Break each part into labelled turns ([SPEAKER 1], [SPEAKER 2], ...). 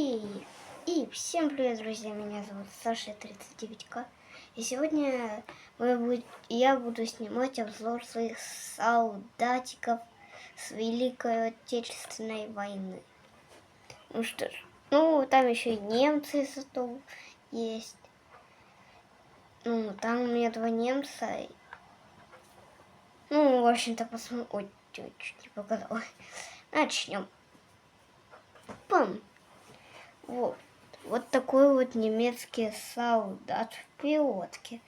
[SPEAKER 1] И всем привет, друзья! Меня зовут Саша 39К. И сегодня я буду снимать обзор своих солдатиков с Великой Отечественной войны. Ну что ж, там еще и немцы зато есть. Там у меня два немца. В общем-то, посмотрим. Ой, чуть не показала. Начнем. Пам! Вот такой вот немецкий солдат в пилотке.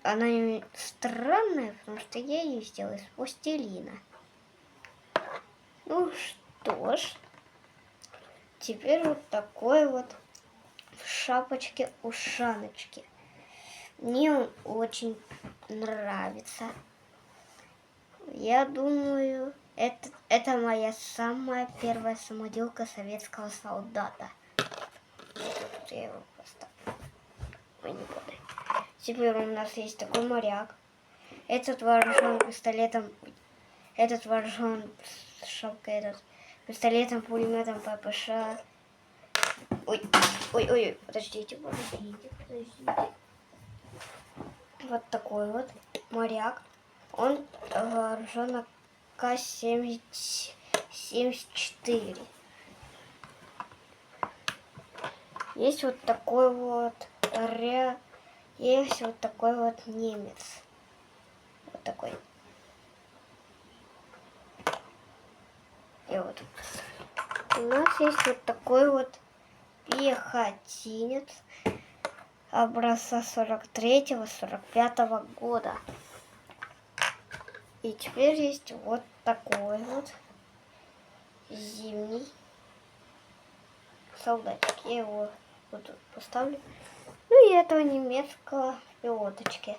[SPEAKER 1] Она странная, потому что я ее сделала из пластилина. Ну что ж, теперь вот такой вот в шапочке-ушаночке. Мне он очень нравится. Я думаю, это моя самая первая самоделка советского солдата. Тут я его поставлю. Ой, не буду. Теперь у нас есть такой моряк. Этот вооружен пистолетом. Этот вооружен шапкой, пистолетом, пулеметом ППШ. Ой, подождите. Вот такой вот моряк. Он вооружен К-74. Есть вот такой вот есть вот такой вот немец. Вот такой. И вот у нас есть вот такой вот пехотинец образца 43-45 года. И теперь есть вот такой вот зимний солдатик. Я его вот тут поставлю. И этого немецкого пилоточки.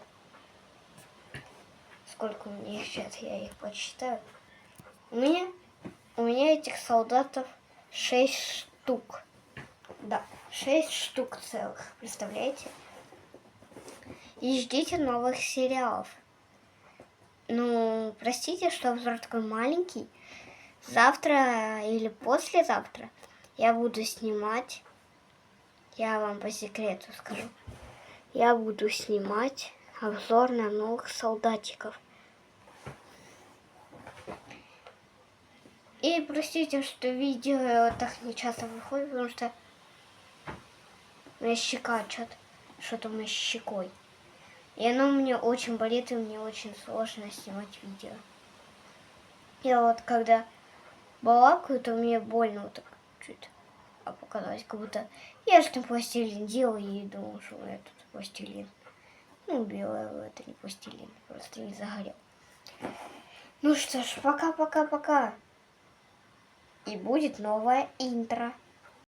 [SPEAKER 1] Сколько у меня их сейчас, я их посчитаю. У меня этих солдатов 6 штук. Да, 6 штук целых. Представляете? И ждите новых сериалов. Простите, что обзор такой маленький. Завтра или послезавтра я буду снимать. Я вам по секрету скажу. Я буду снимать обзор на новых солдатиков. И простите, что видео так не часто выходит, потому что у меня щека что-то у меня с щекой. И оно у меня очень болит, и мне очень сложно снимать видео. Я вот когда балакаю, то мне больно вот так чуть. А показалось, как будто я что пластилин делаю и думал, что я тут пластилин. Белый это не пластилин, просто не загорел. Ну что ж, пока-пока-пока. И будет новое интро.